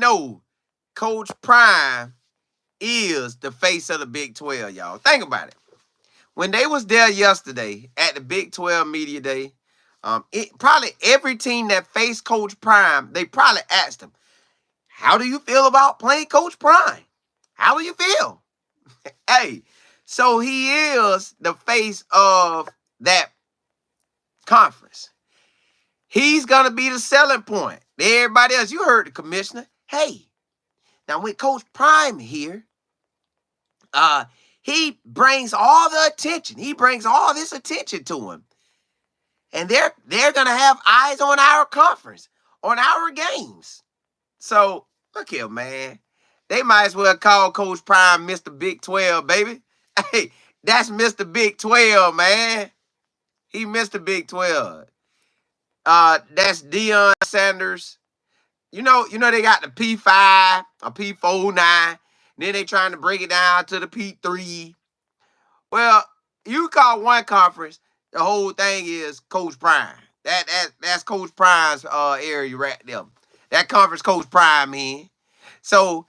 know Coach Prime is the face of the Big 12, y'all. Think about it. When they was there yesterday at the Big 12 Media Day, probably every team that faced Coach Prime, they probably asked him, how do you feel about playing Coach Prime? How do you feel? Hey, so he is the face of that conference. He's going to be the selling point. Everybody else, you heard the commissioner. Hey, now with Coach Prime here, he brings all the attention. He brings all this attention to him. And they're going to have eyes on our conference, on our games. So, look here, man. They might as well call Coach Prime Mr. Big 12, baby. Hey, that's Mr. Big 12, man. He Mr. Big 12. That's Deion Sanders. You know they got the P5, a P49. Then they trying to break it down to the P3. Well, you call one conference, the whole thing is Coach Prime. That's Coach Prime's area right there. That conference Coach Prime in. So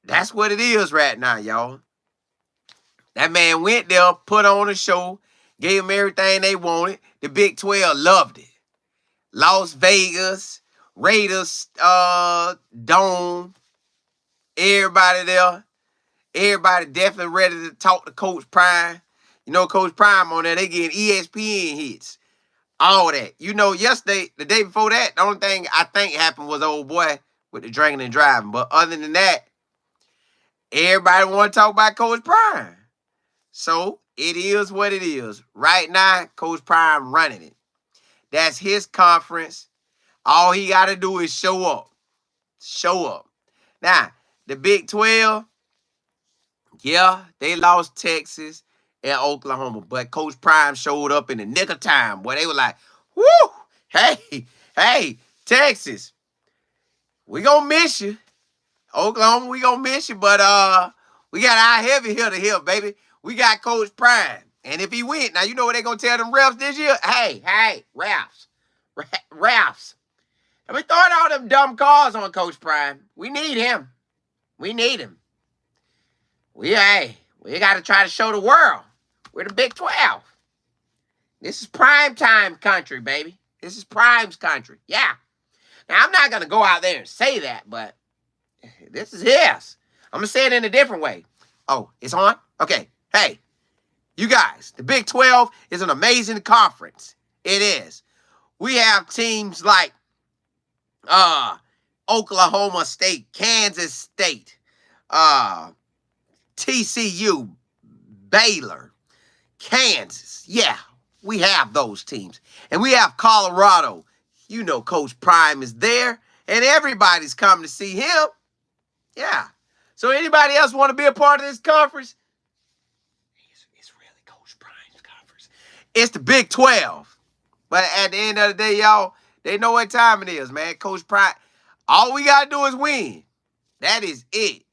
that's what it is right now, y'all. That man went there, put on a show, gave them everything they wanted. The Big 12 loved it. Las Vegas, Raiders, Dome, everybody there. Everybody definitely ready to talk to Coach Prime. You know, Coach Prime on there, they getting ESPN hits. All that. You know, yesterday, the day before that, the only thing I think happened was old boy with the drinking and driving. But other than that, everybody want to talk about Coach Prime. So, it is what it is. Right now, Coach Prime running it. That's his conference. All he got to do is show up. Show up. Now, the Big 12, yeah, they lost Texas and Oklahoma, but Coach Prime showed up in the nick of time. Boy, they were like, whoo, hey, Texas, we gonna miss you. Oklahoma, we gonna miss you, but we got our heavy hitter here, baby. We got Coach Prime. And if he win, now you know what they gonna tell them refs this year? Hey, refs. And we throwing all them dumb calls on Coach Prime. We need him. We need him. We got to try to show the world we're the Big 12. This is prime time country, baby. This is Prime's country. Yeah. Now, I'm not going to go out there and say that, but this is his. I'm going to say it in a different way. Oh, it's on? Okay. Hey, you guys, the Big 12 is an amazing conference. It is. We have teams like Oklahoma State, Kansas State, TCU, Baylor, Kansas. Yeah, we have those teams. And we have Colorado. You know Coach Prime is there, and everybody's coming to see him. Yeah. So anybody else want to be a part of this conference? It's really Coach Prime's conference. It's the Big 12. But at the end of the day, y'all, they know what time it is, man. Coach Prime, all we got to do is win. That is it.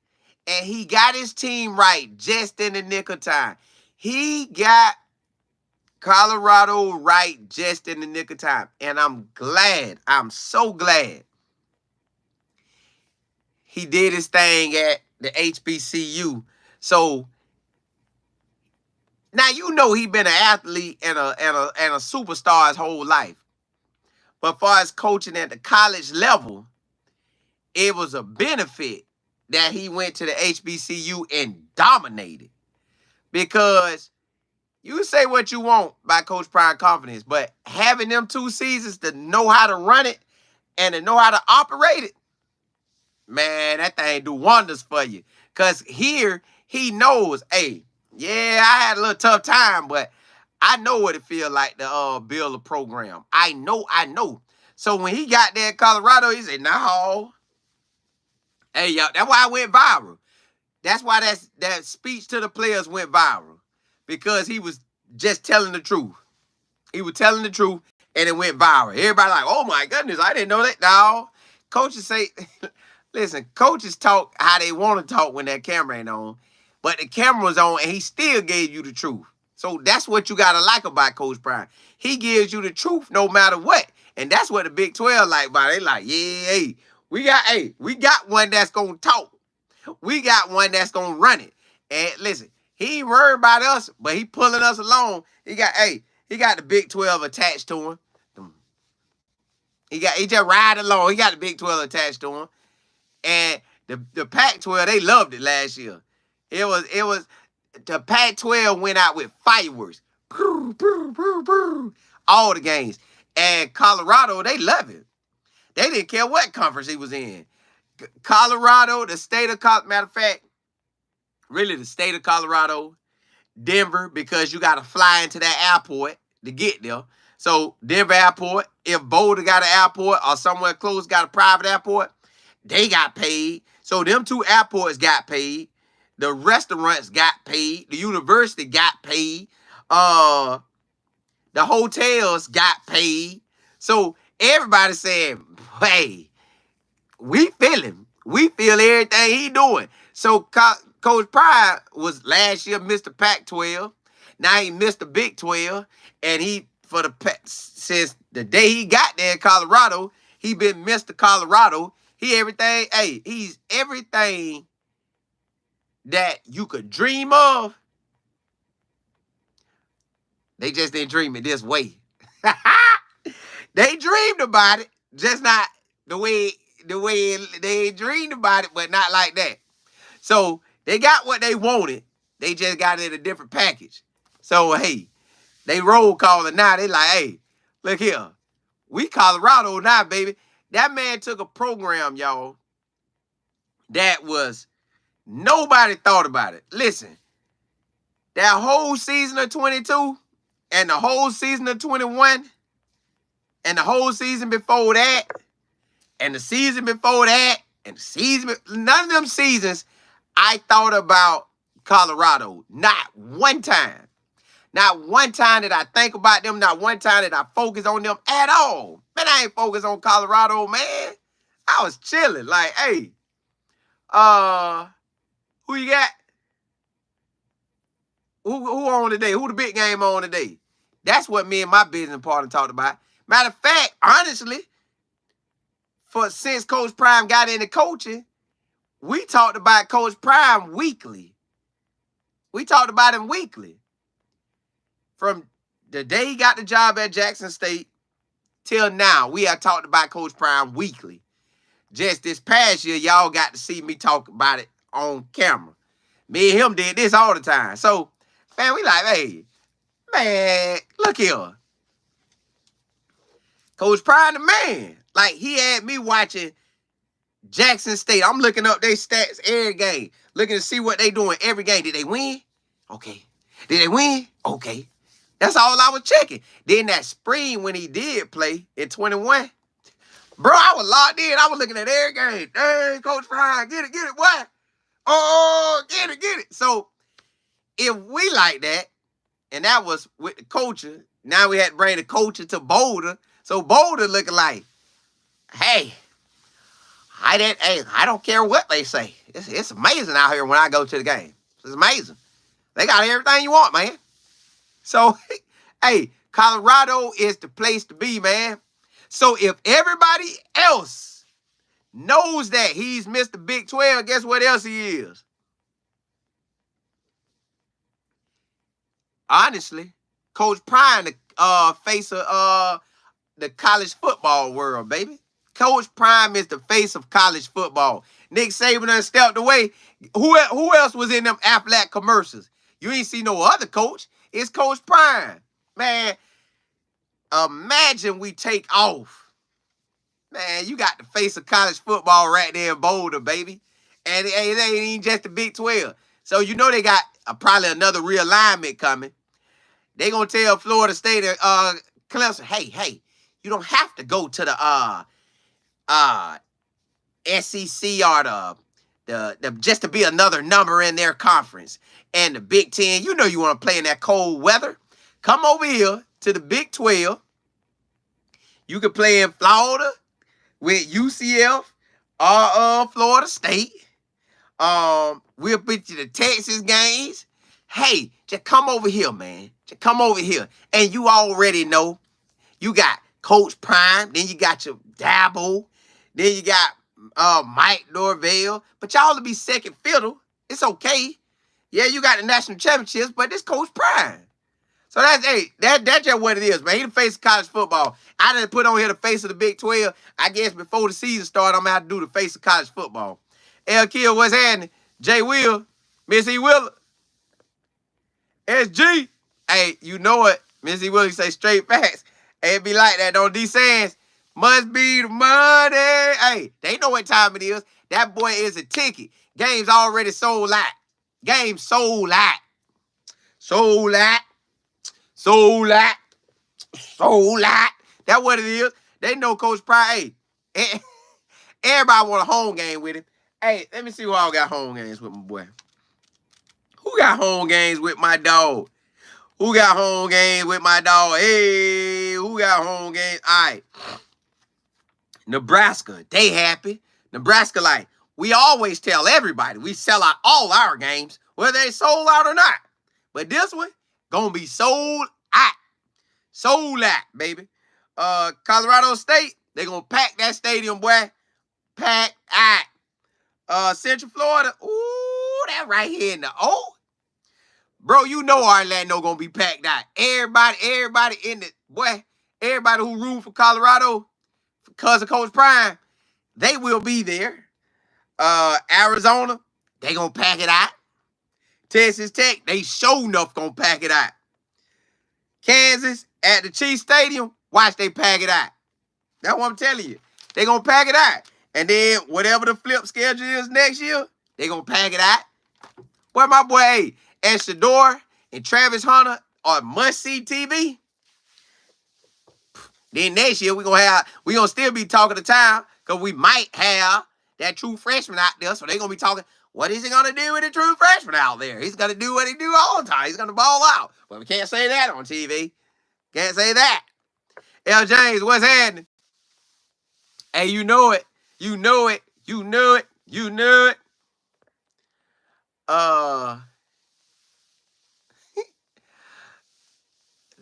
And he got his team right just in the nick of time. He got Colorado right just in the nick of time. And I'm glad. I'm so glad he did his thing at the HBCU. So now you know he been an athlete and a superstar his whole life. But far as coaching at the college level, it was a benefit that he went to the HBCU and dominated. Because you say what you want by Coach Prime confidence, but having them 2 seasons to know how to run it and to know how to operate it, man, that thing do wonders for you. Because here, he knows, hey, yeah, I had a little tough time, but I know what it feel like to build a program. I know. So when he got there in Colorado, he said, no. Hey, y'all, that's why I went viral. That's why that speech to the players went viral. Because he was just telling the truth. He was telling the truth, and it went viral. Everybody like, oh, my goodness, I didn't know that. No. Coaches say, listen, coaches talk how they want to talk when that camera ain't on. But the camera was on, and he still gave you the truth. So that's what you got to like about Coach Prime. He gives you the truth no matter what. And that's what the Big 12 like about it. They like, yeah, hey, we got one that's gonna talk. We got one that's gonna run it. And listen, he ain't worried about us, but he pulling us along. He got the Big 12 attached to him. He just ride along. He got the Big 12 attached to him. And the Pac-12, they loved it last year. It was the Pac-12 went out with fireworks. All the games. And Colorado, they love it. They didn't care what conference he was in. Colorado, the state of Colorado, matter of fact, really the state of Colorado, Denver, because you got to fly into that airport to get there. So Denver airport, if Boulder got an airport or somewhere close got a private airport, they got paid. So them two airports got paid. The restaurants got paid. The university got paid. The hotels got paid. So everybody said, hey, we feel him. We feel everything he doing. So Coach Pride was last year Mr. Pac-12. Now he Mr. Big 12. And since the day he got there in Colorado, he been Mr. Colorado. He's everything that you could dream of. They just didn't dream it this way. They dreamed about it, just not the way they dreamed about it, but not like that. So they got what they wanted. They just got it in a different package. So hey, they roll calling now. They like, hey, look here, we Colorado now, baby. That man took a program, y'all, that was nobody thought about it. Listen, that whole season of 22 and the whole season of 21 and the whole season before that and the season before that and the season, none of them seasons I thought about Colorado. Not one time. Not one time did I think about them. Not one time did I focus on them at all. Man, I ain't focused on Colorado, man. I was chilling. Like, hey, who you got? Who on today? Who the big game on today? That's what me and my business partner talked about. Matter of fact, honestly, since Coach Prime got into coaching, we talked about Coach Prime weekly. We talked about him weekly. From the day he got the job at Jackson State till now, we have talked about Coach Prime weekly. Just this past year, y'all got to see me talk about it on camera. Me and him did this all the time. So, man, we like, hey, man, look here. Coach Prime the man. Like, he had me watching Jackson State. I'm looking up their stats every game. Looking to see what they doing every game. Did they win? Okay. Did they win? Okay. That's all I was checking. Then that spring when he did play in 21, bro, I was locked in. I was looking at every game. Hey, Coach Prime, get it, what? Oh, get it. So if we like that, and that was with the coacher, now we had to bring the coacher to Boulder. So Boulder looking like, hey, I don't care what they say. It's amazing out here when I go to the game. It's amazing. They got everything you want, man. So, hey, Colorado is the place to be, man. So if everybody else knows that he's Mr. Big 12, guess what else he is? Honestly, Coach Prime, the face of the college football world, baby. Coach Prime is the face of college football. Nick Saban done stepped away. Who else was in them Aflac commercials? You ain't see no other coach. It's Coach Prime. Man, imagine we take off. Man, you got the face of college football right there in Boulder, baby. And it ain't even just the Big 12. So you know they got probably another realignment coming. They gonna tell Florida State and Clemson, hey, you don't have to go to the SEC or the just to be another number in their conference. And the Big 10, you know you want to play in that cold weather. Come over here to the Big 12. You can play in Florida with UCF or Florida State. We'll put you the Texas games. Hey, just come over here, man. Just come over here. And you already know you got Coach Prime. Then you got your Dabo. Then you got Mike Norvell, but y'all to be second fiddle. It's okay. Yeah, you got the national championships, but this Coach Prime. So that's just what it is, man. He the face of college football. I didn't put on here the face of the Big 12. I guess before the season started, I'm gonna have to do the face of college football. L Kill, what's happening? J Will, Miss E. Willer, SG. Hey, you know it. Miss E. Willer say straight facts. Hey, it be like that, don't D Sands. Must be the money. Hey, they know what time it is. That boy is a ticket. Game's already sold out. Game sold out. Sold out. Sold out. Sold out. That's what it is. They know Coach Pride. Hey, everybody want a home game with him. Hey, let me see who all got home games with my boy. Who got home games with my dog? Who got home games with my dog? Hey, who got home games? All right. Nebraska, they happy. Nebraska, like, we always tell everybody we sell out all our games, whether they sold out or not. But this one, gonna be sold out. Sold out, baby. Colorado State, they gonna pack that stadium, boy. Pack out. Central Florida, ooh, that right here in the O. Bro, you know Orlando gonna be packed out. Everybody in the, boy, everybody who root for Colorado, because of Coach Prime, they will be there. Arizona, they gonna pack it out. Texas Tech, they sure enough gonna pack it out. Kansas, at the Chiefs Stadium, watch they pack it out. That's what I'm telling you. They gonna pack it out. And then whatever the flip schedule is next year, they gonna pack it out. Boy, my boy, and Shador and Travis Hunter are must-see TV. Then next year we gonna still be talking to town because we might have that true freshman out there. So they gonna be talking, what is he gonna do with the true freshman out there? He's gonna do what he do all the time. He's gonna ball out. But we can't say that on TV. Can't say that. L. James, what's happening? Hey, you know it. You know it. You knew it. You knew it.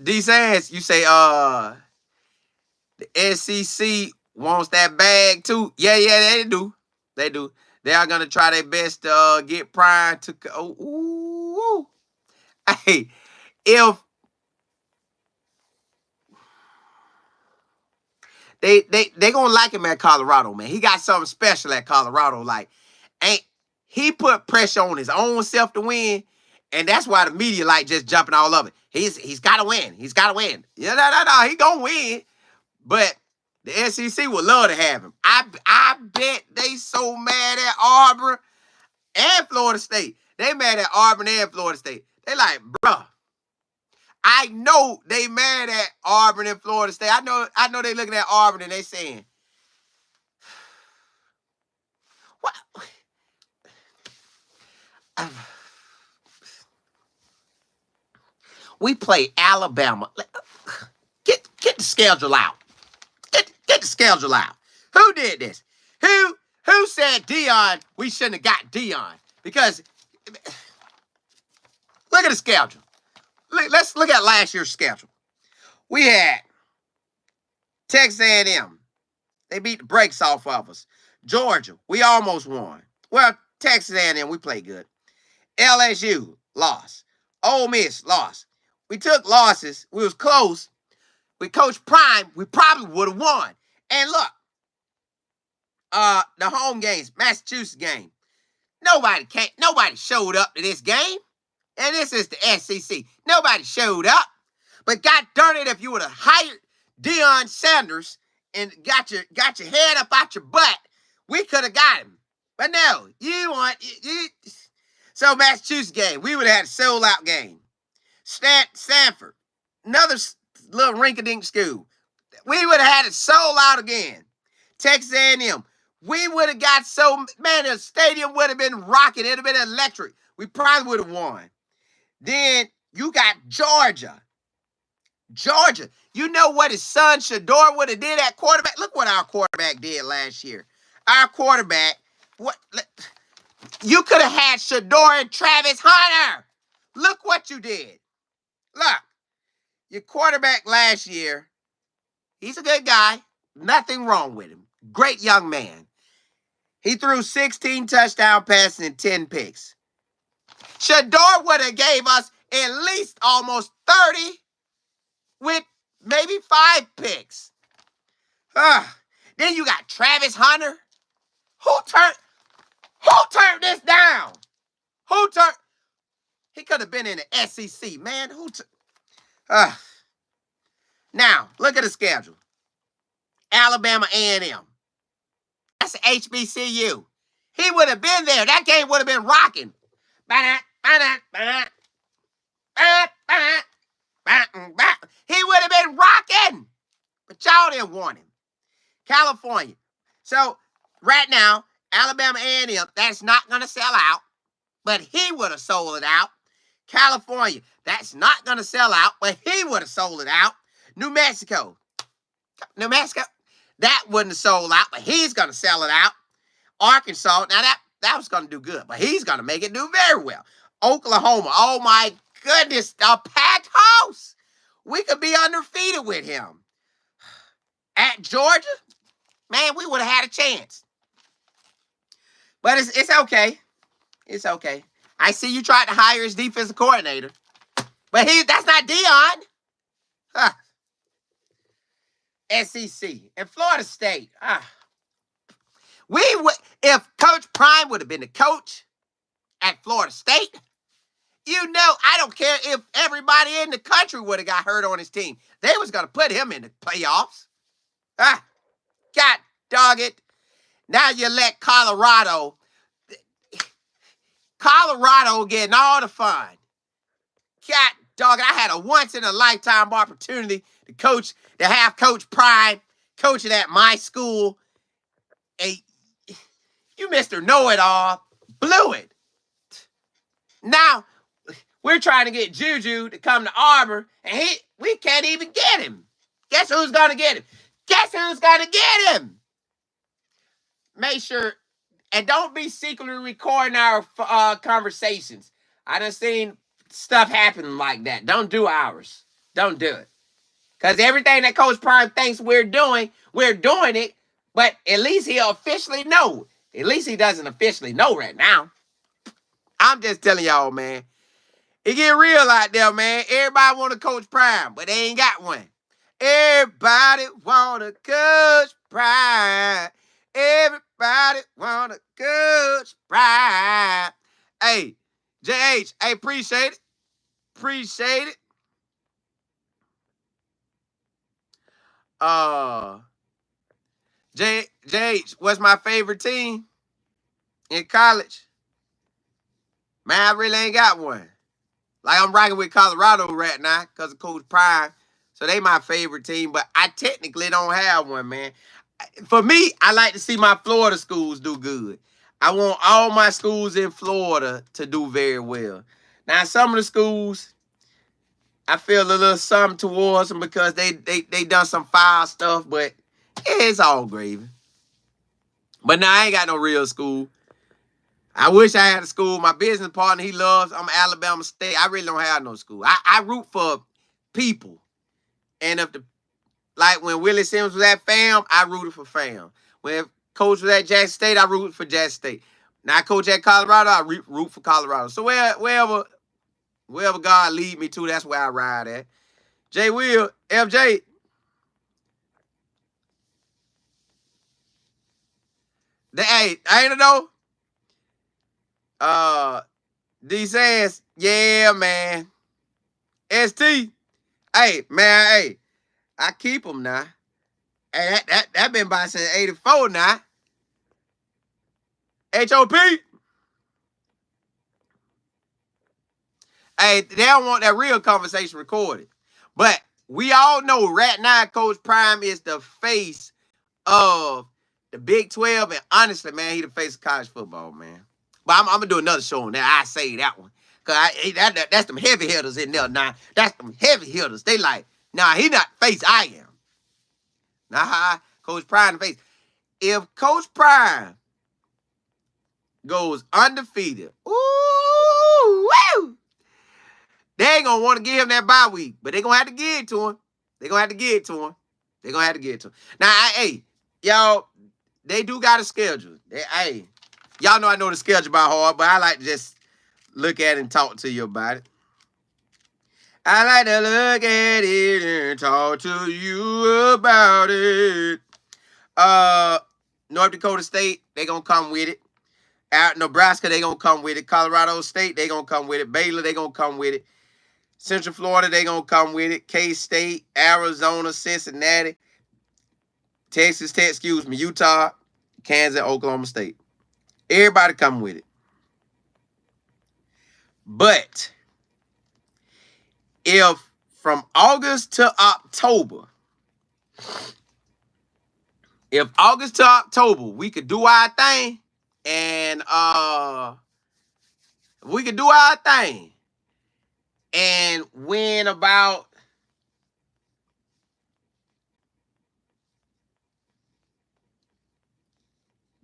D Sands, you say the SEC wants that bag too. Yeah, they do. They do. They are gonna try their best to get Prime to. Ooh. Hey, if they gonna like him at Colorado, man. He got something special at Colorado. Like, he put pressure on his own self to win, and that's why the media like just jumping all over it. He's gotta win. He's gotta win. Yeah, no. He gonna win. But the SEC would love to have him. I bet they so mad at Auburn and Florida State. They mad at Auburn and Florida State. They like, bruh. I know they mad at Auburn and Florida State. I know they looking at Auburn and they saying, what? We play Alabama. Get the schedule out. Get the schedule out. Who did this? Who said Deion? We shouldn't have got Deion because look at the schedule. Let's look at last year's schedule. We had Texas A&M. They beat the brakes off of us. Georgia, we almost won. Well, Texas A&M, we played good. LSU, lost. Ole Miss, lost. We took losses. We was close. With Coach Prime, we probably would have won. And look, the home games, Massachusetts game. Nobody showed up to this game. And this is the SEC. Nobody showed up. But God darn it, if you would have hired Deion Sanders and got your head up out your butt, we could have got him. But no, So Massachusetts game, we would have had a sold-out game. Stanford, another little rink-a-dink school. We would have had it sold out again. Texas A&M, we would have got man, the stadium would have been rocking. It would have been electric. We probably would have won. Then you got Georgia. You know what his son Shador would have did at quarterback? Look what our quarterback did last year. Our quarterback, you could have had Shador and Travis Hunter. Look what you did. Look, your quarterback last year, he's a good guy. Nothing wrong with him. Great young man. He threw 16 touchdown passes and 10 picks. Shador would have gave us at least almost 30 with maybe 5 picks. Then you got Travis Hunter. Who turned this down? He could have been in the SEC, man. Now, look at the schedule. Alabama A&M. That's HBCU. He would have been there. That game would have been rocking. He would have been rocking. But y'all didn't want him. California. So, right now, Alabama A&M, that's not going to sell out. But he would have sold it out. California, that's not going to sell out. But he would have sold it out. New Mexico, that wouldn't have sold out. But he's going to sell it out. Arkansas, now that was going to do good. But he's going to make it do very well. Oklahoma, oh my goodness, a packed house. We could be undefeated with him. At Georgia, man, we would have had a chance. But it's okay. It's okay. I see you tried to hire his defensive coordinator. But that's not Dion. SEC and Florida State. If Coach Prime would have been the coach at Florida State, I don't care if everybody in the country would have got hurt on his team. They was going to put him in the playoffs. God dog it. Now you let Colorado getting all the fun. God dog it. I had a once-in-a-lifetime opportunity to have Coach Prime coaching at my school. And you Mr. Know-It-All blew it. Now, we're trying to get Juju to come to Auburn, and we can't even get him. Guess who's going to get him? Make sure, and don't be secretly recording our conversations. I done seen stuff happen like that. Don't do ours. Don't do it. Because everything that Coach Prime thinks we're doing it, but at least he'll officially know. At least he doesn't officially know right now. I'm just telling y'all, man. It get real out there, man. Everybody want to Coach Prime, but they ain't got one. Everybody want to Coach Prime. Everybody want to Coach Prime. Hey, JH, I appreciate it. Appreciate it. JH, what's my favorite team in college? Man, I really ain't got one. Like, I'm rocking with Colorado right now because of Coach Prime. So they my favorite team, but I technically don't have one, man. For me, I like to see my Florida schools do good. I want all my schools in Florida to do very well. Now, some of the schools, I feel a little something towards them because they done some foul stuff, but it's all gravy. But now I ain't got no real school. I wish I had a school. My business partner, I'm Alabama State. I really don't have no school. I root for people. And like when Willie Simmons was at FAM, I rooted for FAM. When Coach was at Jackson State, I rooted for Jackson State. Now I coach at Colorado, I root for Colorado. So wherever God lead me to, that's where I ride at. J. Will, FJ. Hey, I ain't know. D says, yeah, man. ST. Hey, man, hey. I keep them now. Hey, that been by since 84 now. HOP. Hey, they don't want that real conversation recorded. But we all know right now Coach Prime is the face of the Big 12. And honestly, man, he the face of college football, man. But I'm going to do another show on that. I say that one. Because that's them heavy hitters in there now. That's them heavy hitters. They like, nah, he not face, I am. Nah, Coach Prime the face. If Coach Prime goes undefeated, ooh, woo, they ain't going to want to give him that bye week. But they going to have to give it to him. Now, hey, y'all, They do got a schedule. Hey, y'all know the schedule by heart, but I like to just look at it and talk to you about it. I like to look at it and talk to you about it. North Dakota State, they gonna come with it. Out Nebraska, they gonna come with it. Colorado State, they gonna come with it. Baylor, they gonna come with it. Central Florida, they gonna come with it. K-State, Arizona, Cincinnati, Texas Tech, Utah, Kansas, Oklahoma State. Everybody come with it. But if from August to October, we could do our thing, and we could do our thing and win about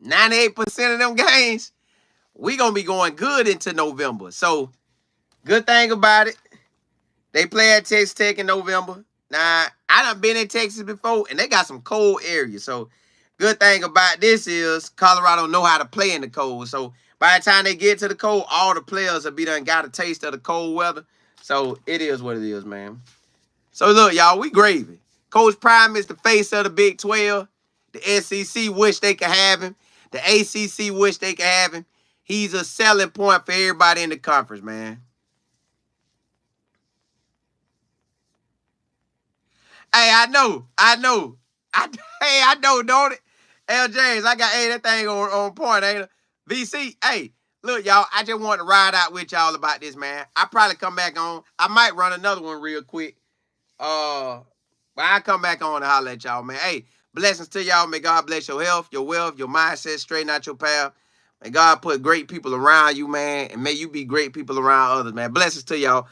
98% of them games, we gonna be going good into November. So good thing about it, they play at Texas Tech in November. Now, I done been in Texas before, and they got some cold areas. So good thing about this is Colorado know how to play in the cold. So by the time they get to the cold, all the players will be done got a taste of the cold weather. So it is what it is, man. So look, y'all, we gravy. Coach Prime is the face of the Big 12. The SEC wish they could have him. The ACC wish they could have him. He's a selling point for everybody in the conference, man. Hey, I know. Hey, I know, don't it? L. James, I got that thing on point, ain't it? VC, hey, look, y'all, I just want to ride out with y'all about this, man. I probably come back on. I might run another one real quick. But I come back on and holler at y'all, man. Hey, blessings to y'all. May God bless your health, your wealth, your mindset, straighten out your path. May God put great people around you, man, and may you be great people around others, man. Blessings to y'all.